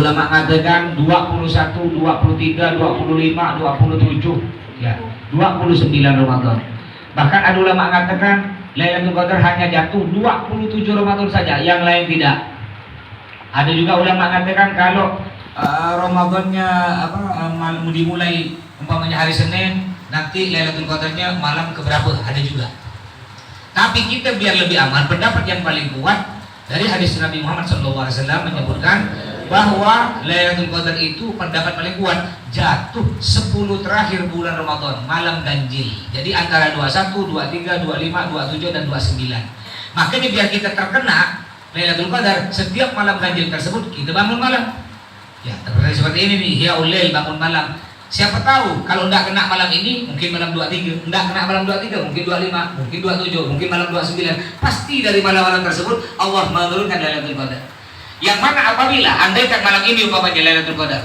ulama mengatakan 21, 23, 25, 27, ya, 29 Ramadan. Bahkan ada ulama mengatakan Lailatul Qadar hanya jatuh 27 Ramadan saja, yang lain tidak. Ada juga ulama mengatakan kalau Ramadannya malam dimulai umpamanya hari Senin, nanti Lailatul Qadarnya malam keberapa, ada juga. Tapi kita biar lebih aman, pendapat yang paling kuat dari hadis Nabi Muhammad SAW menyebutkan bahwa Lailatul Qadar itu pendapat paling kuat jatuh 10 terakhir bulan Ramadan, malam ganjil. Jadi antara 21, 23, 25, 27 dan 29. Makanya biar kita terkena Lailatul Qadar, setiap malam ganjil tersebut kita bangun malam. Ya, seperti ini nih, ya ulil, bangun malam. Siapa tahu kalau enggak kena malam ini, mungkin malam 23, enggak kena malam 23, mungkin 25, mungkin 27, mungkin malam 29. Pasti dari malam-malam tersebut Allah menurunkan Lailatul Qadar. Yang mana apabila andaikan malam ini umpamanya Lailatul Qadar,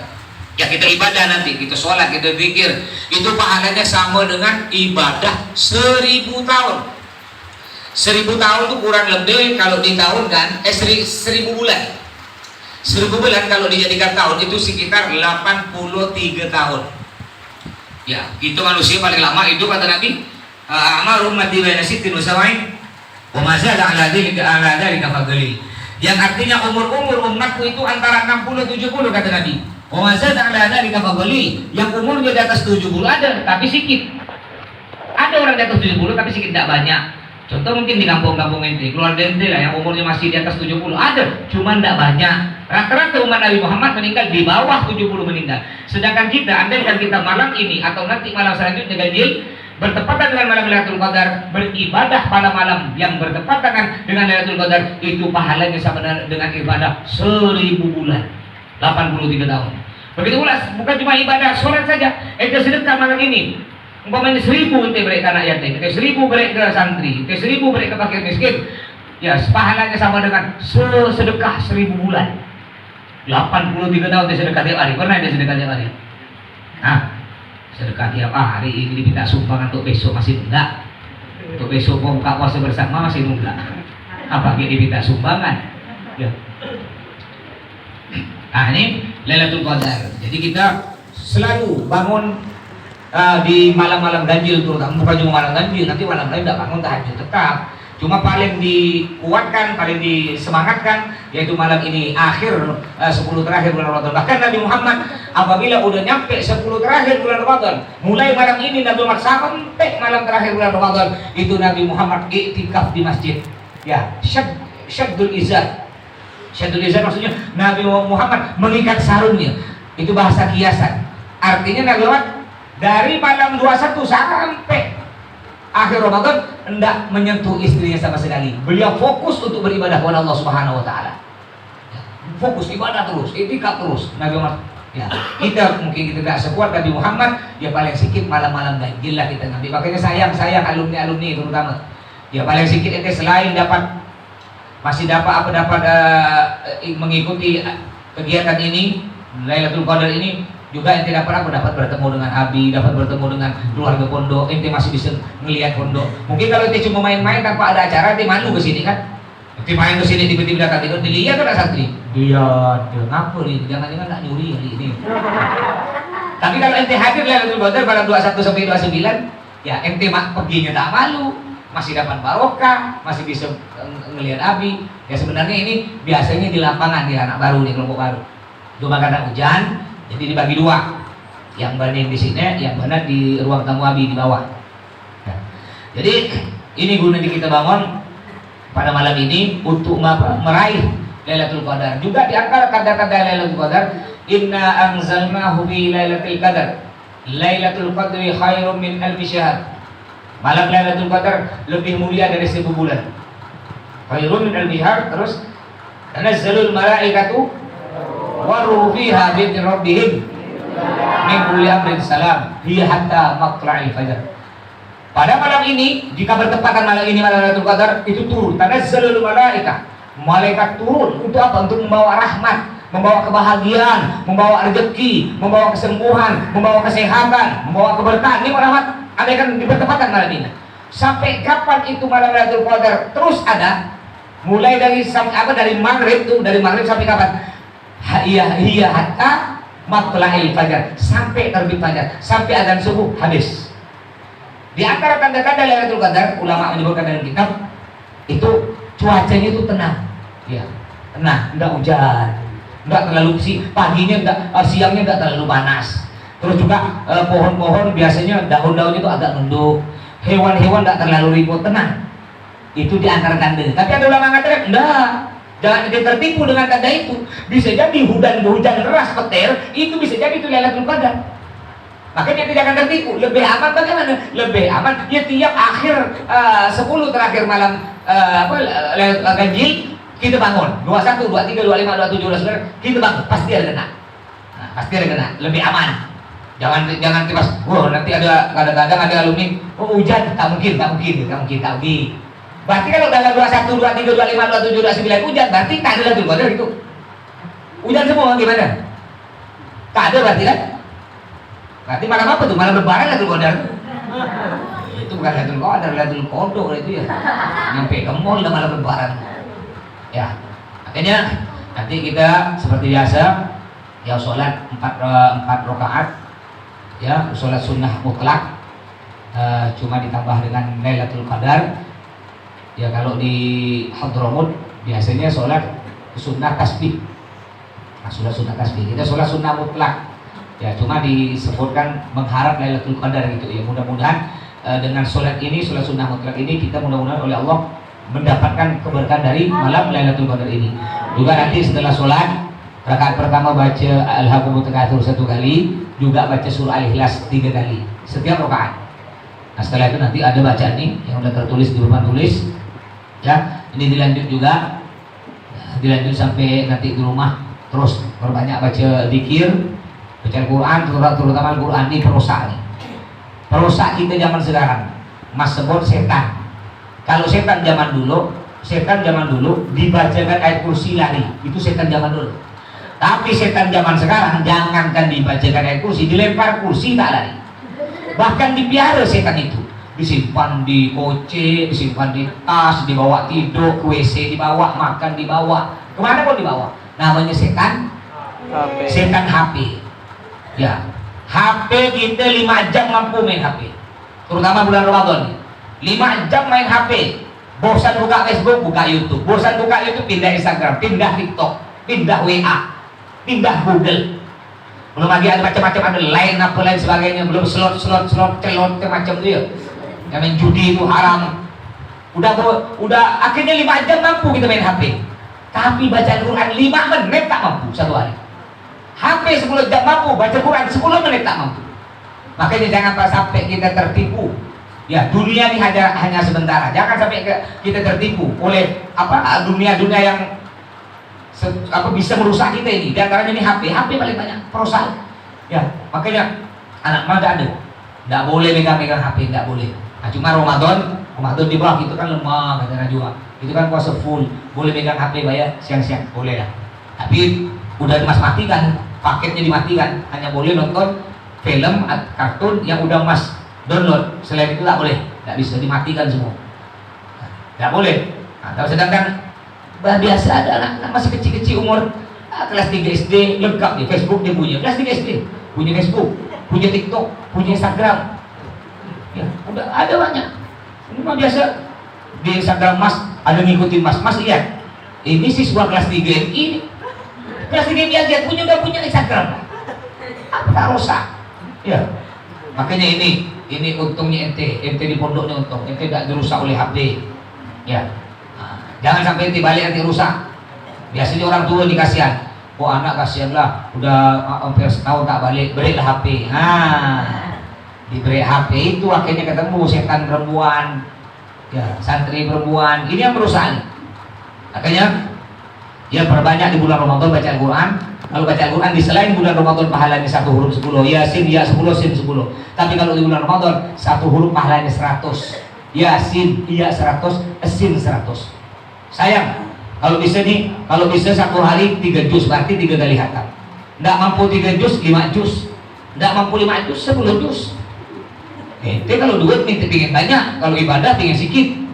ya kita ibadah nanti, kita sholat, kita zikir, itu pahalanya sama dengan ibadah 1000 tahun. 1000 tahun itu kurang lebih kalau di tahun kan 1000 bulan. 1000 bulan kalau dijadikan tahun itu sekitar 83 tahun. Ya, itu manusia paling lama hidup kata Nabi. Amal ummati baina sittin wa sab'in wa ma zada ala dzalika fadli. Yang artinya umur umatku itu antara 60 70 kata Nabi. Wa ma zada ala dzalika fadli. Yang umurnya di atas 70 ada tapi sedikit. Ada orang di atas 70 tapi sedikit, tidak banyak. Contoh mungkin di kampung-kampung ente, keluarga ente lah yang umurnya masih di atas 70 ada, cuma tidak banyak. Rata-rata umat Nabi Muhammad meninggal di bawah 70 meninggal. Sedangkan kita, andaikan kita malam ini atau nanti malam selanjutnya ganjil bertepatan dengan malam Lailatul Qadar, beribadah pada malam yang bertepatan dengan Lailatul Qadar, itu pahalanya sama dengan ibadah 1000 bulan, 83 tahun. Begitu pula bukan cuma ibadah sholat saja, ente sedekah malam ini. Umpamanya 1000 ente beri ke anak yatim, 1000 beri ke santri, 1000 beri ke fakir miskin, ya pahalanya sama dengan sedekah 1000 bulan. 83 tahun dia sedekah tiap hari. Pernah dia sedekah tiap hari? Hah? Sedekah tiap hari ini diminta sumbangan untuk besok masih enggak. Untuk besok mau buka puasa bersama masih enggak. Apa dia diminta sumbangan? Ya. Nah ini Lailatul Qadar. Jadi kita selalu bangun di malam-malam ganjil, terutama bukan cuma malam ganjil, nanti malam lain tidak bangun tahajud tetap. Cuma paling dikuatkan, paling disemangatkan yaitu malam ini akhir 10 terakhir bulan Ramadan. Bahkan Nabi Muhammad apabila udah nyampe 10 terakhir bulan Ramadan, mulai malam ini Nabi Muhammad sampai malam terakhir bulan Ramadan, itu Nabi Muhammad iktikaf di masjid. Ya, syaddul izar. Syaddul izar maksudnya Nabi Muhammad mengikat sarungnya. Itu bahasa kiasan. Artinya Nabi Muhammad dari malam 21 sampai akhir Ramadan hendak menyentuh istrinya sama sekali. Beliau fokus untuk beribadah kepada Allah Subhanahu wa taala. Ya, fokus ibadah terus, iktikaf terus. Nabi Muhammad, ya, kita mungkin kita tidak sekuat Nabi Muhammad, ya paling sedikit malam-malam ganjil lah kita nanti. Makanya sayang alumni terutama. Ya paling sedikit itu selain masih dapat mengikuti kegiatan ini Lailatul Qadar ini, juga ente dapat bertemu dengan Abi, dapat bertemu dengan keluarga pondok, ente masih bisa melihat pondok. Mungkin kalau ente cuma main-main tanpa ada acara, ente malu ke sini kan? Ente main ke sini tiba-tiba datang tidur, dilihat ada santri. Dia ngapa nih? Jangan-jangan nak nyuri hari ini. Tapi kalau ente hadir Lailatul Qadar pada 21 sampai 29, ya ente perginya tak malu, masih dapat barokah, masih bisa ngelihat Abi. Ya sebenarnya ini biasanya di lapangan, di anak baru nih, kelompok baru. Cuma karena hujan, jadi dibagi dua, yang benar di sini, yang benar di ruang tamu Abi di bawah. Ya. Jadi ini guna kita bangun pada malam ini untuk meraih Lailatul Qadar. Juga di antara kata-kata Lailatul Qadar, Inna anzalnahu fi Lailatul Qadar. Lailatul Qadri khairum min alfi syahr. Malam Lailatul Qadar lebih mulia dari 1000 bulan. Khairum min alfi syahr. Terus tanazzalul malaikatu waruhu fiha bi rabbihim min kulli amrin salam hiya hatta matla'il fajr. Pada malam ini, jika bertepatan malam ini malam Lailatul Qadar, itu turun tanazzalul malaikah. Malaikat turun untuk apa? Untuk membawa rahmat, membawa kebahagiaan, membawa rezeki, membawa kesembuhan, membawa kesehatan, membawa keberkahan. Ini rahmat andaikan bertepatan malam ini. Sampai kapan itu malam Lailatul Qadar terus ada? Mulai dari maghrib tuh, dari maghrib sampai kapan? Iya hatta matla'il fajar, sampai terbit fajar, sampai adzan subuh habis. Di antara tanda-tanda Lailatul Qadar, ulama menyebutkan dalam kitab itu cuacanya itu tenang, ya tenang, enggak hujan, enggak terlalu paginya enggak, siangnya enggak terlalu panas. Terus juga pohon-pohon biasanya daun-daunnya itu agak nunduk, hewan-hewan enggak terlalu ribut, tenang. Itu di antara tanda. Tapi ada ulama mengatakan enggak, jangan tertipu dengan tanda itu. Bisa jadi hujan deras petir, itu bisa jadi itu Lailatul Qadar. Makanya kita jangan tertipu. Lebih aman bagaimana? Lebih aman ya tiap akhir 10 terakhir malam ganjil kita bangun 21, 23, 25, 27, 29 kita bangun, pasti ada kena. Nah, pasti ada kena. Lebih aman. Jangan tiba, nanti ada kadang-kadang ada alumni, hujan, tak mungkin. Berarti kalau dalam 21, 23, 25, 27, 29 hujan, berarti tak ada Lailatul Qadar itu. Hujan semua gimana? Tak ada berarti kan? Berarti malam apa tuh? Malam lebaran Lailatul Qadar. Itu bukan Lailatul Qadar, Lailatul Qadar itu ya. Nyampe ke mall udah malam lebaran. Ya. Makanya nanti kita seperti biasa ya sholat 4 rakaat ya, sholat sunnah mutlak, cuma ditambah dengan Lailatul Qadar. Ya kalau di Hadramut biasanya sholat sunnah tasbih. Nah, sunnah tasbih. Kita sholat sunnah mutlak. Ya cuma disebutkan mengharap Lailatul Qadar gitu ya. Mudah-mudahan dengan sholat ini, sholat sunnah mutlak ini, kita mudah-mudahan oleh Allah mendapatkan keberkahan dari malam Lailatul Qadar ini. Juga nanti setelah sholat rakaat pertama baca Al-Hakumut Takatsur 1 kali, juga baca surah Al-Ikhlas 3 kali setiap rakaat. Nah setelah itu nanti ada bacaan nih yang sudah tertulis di papan tulis. Ya, ini dilanjut juga, dilanjut sampai nanti di rumah terus berbanyak baca zikir, baca Al-Quran, terutama Al-Quran ini perusak nih. Perusak kita zaman sekarang, mas sebut setan. Kalau setan zaman dulu dibacakan ayat kursi lari, itu setan zaman dulu. Tapi setan zaman sekarang jangankan dibacakan ayat kursi, dilempar kursi tak lari. Bahkan dipiara setan itu. Disimpan di koce, disimpan di tas, dibawa tidur, ke WC dibawa, makan dibawa, kemana pun dibawa. Namanya setan HP. Setan HP. Ya, HP kita 5 jam mampu main HP. Terutama bulan Ramadan. 5 jam main HP. Bosan buka Facebook, buka YouTube. Bosan buka YouTube, pindah Instagram, pindah TikTok, pindah WA, pindah Google. Belum lagi ada macam-macam, ada lain apa lain sebagainya. Belum slot macam itu ya. Yang main judi itu haram. Udah akhirnya 5 jam mampu kita main HP. Tapi baca Al-Quran 5 menit tak mampu satu hari. HP 10 jam mampu, baca Quran 10 menit tak mampu. Makanya jangan sampai kita tertipu. Ya, dunia ini hanya sementara. Jangan sampai kita tertipu oleh dunia-dunia yang bisa merusak kita ini. Di antaranya ini HP paling banyak perusahaan. Ya, makanya anak muda ada. Tidak boleh megang HP, tidak boleh. Nah, cuma Ramadan di bawah itu kan lemah kata Najwa. Itu kan puasa full, boleh megang HP bayar siang-siang, boleh lah. Tapi udah Mas matikan, paketnya dimatikan, hanya boleh nonton film, kartun yang udah Mas download. Selain itu tak boleh, tak bisa, dimatikan semua. Tak boleh. Nah, sedangkan biasa ada anak masih kecil-kecil umur kelas 3 SD lengkap di Facebook dia punya. Kelas 3 SD punya Facebook, punya TikTok, punya Instagram. Ya, udah ada banyak. Ini mah biasa di Instagram Mas ada ngikutin Mas lihat. Ini siswa kelas 3 ini. Kelas 3 dia udah punya Instagram. Apa tak rusak? Ya. Makanya ini untungnya ente di pondoknya untung. Ente tidak dirusak oleh HP. Ya. Nah, jangan sampai ente balik nanti rusak. Biasanya orang tua dikasihan. Oh anak kasihan lah, udah hampir setahun tak balik, berilah HP. Nah, diberi HP itu akhirnya ketemu setan perempuan, ya santri perempuan. Ini yang merusak. Makanya ya perbanyak di bulan Ramadan baca Al-Quran. Kalau baca Al-Quran di selain bulan Ramadan pahalanya 1 huruf 10, Yasin ya 10, Sin 10. Tapi kalau di bulan Ramadan 1 huruf pahalanya 100, Yasin iya 100, Sin 100. Sayang kalau bisa 1 hari 3 juz, berarti 3 kali khatam. Tidak mampu 3 juz, 5 juz. Tidak mampu 5 juz, 10 juz. Ente kalau duit minta pingin banyak, kalau ibadah pingin sedikit.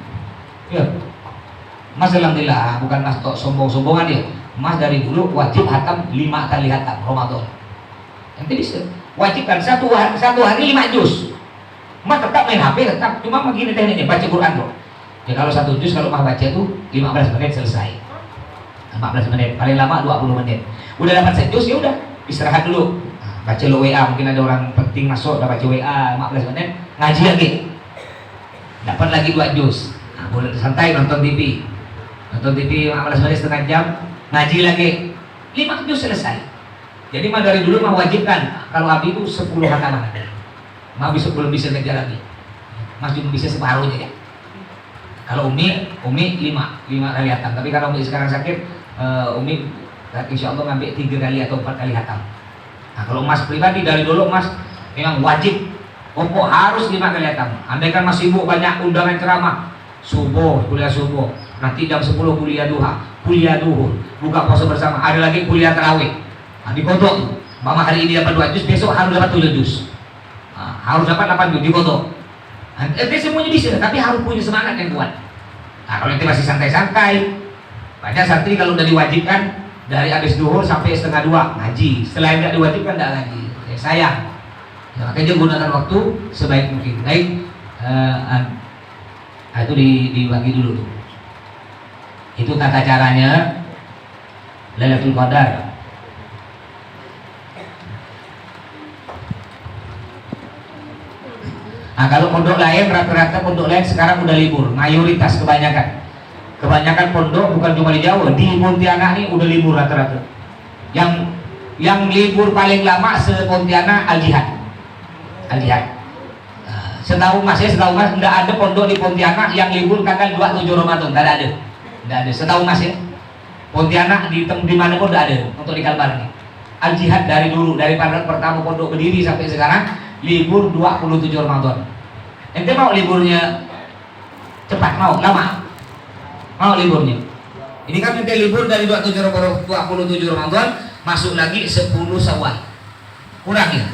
Ya. Mas alhamdulillah, bukan mas tok sombong-sombongan ya. Mas dari dulu wajib hatam 5 kali hatam Ramadan. Nanti bisa wajibkan satu hari 5 juz. Mas tetap main HP, tetap cuma begini tekniknya, baca Quran loh. Ya kalau 1 juz kalau Mas baca tuh 15 menit selesai. 14 menit, paling lama 20 menit. Udah dapat 1 juz ya udah istirahat dulu. Baca lo WA, mungkin ada orang penting masuk, udah baca WA 15 menit, ngaji lagi. Dapat lagi 2 juz. Nah, boleh santai nonton TV. Nonton TV 15 menit setengah jam, ngaji lagi. 5 juz selesai. Jadi mah dari dulu mah wajibkan kalau Abi itu 10 hataman. Mah belum bisa kerja lagi. Mas cuma bisa separuhnya ya. Kalau Umi 5 kali hatam. Tapi kalau Umi sekarang sakit, Umi insya Allah ngambil 3 kali atau 4 kali hatam. Nah kalau Mas pribadi dari dulu Mas memang wajib, pokok harus 5 kali hatam. Andai kan Mas sibuk banyak undangan ceramah, kuliah subuh, nanti jam 10 kuliah duha, kuliah duhur, buka puasa bersama, ada lagi kuliah tarawih. Nah, dikodok, mama hari ini dapat 2 juz, besok harus dapat 7 juz. Nah, harus dapat 8 juz, dikodok. Nanti semuanya bisa, tapi harus punya semangat yang kuat. Nah kalau nanti masih santai-santai, banyak santri kalau udah diwajibkan dari habis duhur sampai setengah 2 ngaji. Setelah tidak diwajibkan tidak ngaji. Ya, sayang. Ya, makanya gunakan waktu sebaik mungkin. Baik, itu dibagi dulu tuh. Itu tata caranya Lailatul Qadar. Nah kalau pondok lain, rata-rata pondok lain sekarang udah libur, mayoritas kebanyakan pondok bukan cuma di Jawa, di Pontianak ini udah libur rata-rata. Yang libur paling lama se-Pontianak Al-Jihad. Setahu mas nggak ada pondok di Pontianak yang libur tanggal 27 Ramadan, nggak ada. Setahu mas ya, Pontianak di mana pun nggak ada untuk di Kalbar ini. Al-Jihad dari dulu, dari pertama pondok berdiri sampai sekarang libur 27 Ramadan. Ente mau liburnya cepat, lama? Mau liburnya? Ini kan ente libur dari 27 Ramadan masuk lagi 10 Syawal. Kurang ya?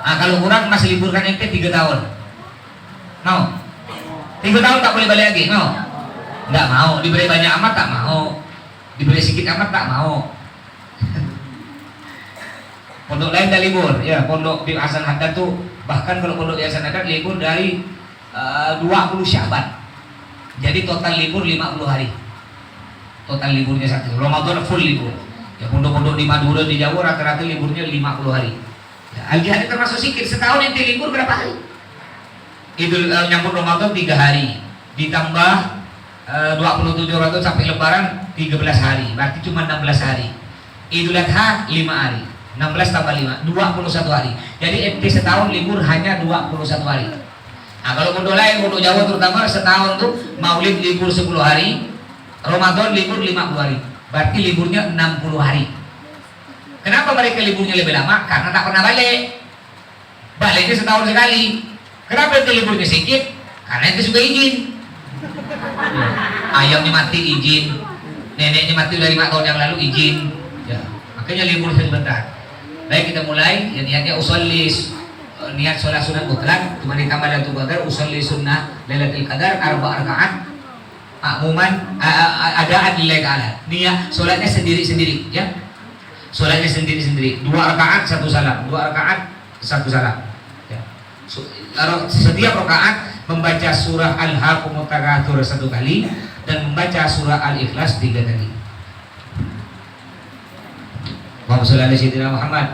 Nah kalau kurang masih liburkan ente 3 tahun. Mau? 3 tahun tak boleh balik lagi? Mau? Enggak mau. Diberi banyak amat tak mau. Diberi sedikit amat tak mau. Pondok lain dah libur, ya pondok di Hasan Haddad tuh bahkan kalau pondok di Hasan Haddad libur dari 20 Syaban. Jadi total libur 50 hari. Total liburnya satu. Ramadan full libur. Ya pondok-pondok di Madura di Jawa rata-rata liburnya 50 hari. Ya, Al-Jihad termasuk sikit. Setahun ente libur berapa hari? Idul nyambut Ramadan 3 hari. Ditambah 27 Ramadan sampai Lebaran 13 hari. Berarti cuma 16 hari. Idul Adha 5 hari. 16 tambah 5, 21 hari. Jadi MT setahun libur hanya 21 hari. Nah kalau pondok lain, pondok Jawa terutama setahun tuh Maulid libur 10 hari, Ramadan libur 50 hari. Berarti liburnya 60 hari. Kenapa mereka liburnya lebih lama? Karena tak pernah balik. Baliknya setahun sekali. Kenapa itu liburnya sedikit? Karena itu suka izin. Ayamnya mati izin, neneknya mati dari 5 tahun yang lalu izin. Ya, makanya libur sebentar. Baik kita mulai, ya niatnya usollis niat sholat sunat mutlak, cuma ditambah Lailatul Qadar, usolli sunnah Lailatul Qadar 4 rakaat makmuman adaan lillahi ta'ala. Niat sholatnya sendiri-sendiri ya. Sholatnya sendiri-sendiri. 2 rakaat 1 salam, 2 rakaat 1 salam. Ya. Setiap rakaat membaca surah Al-Haqqumut Takatsur 1 kali dan membaca surah Al-Ikhlas 3 kali. Allahumma sholli ala sayyidina Muhammad.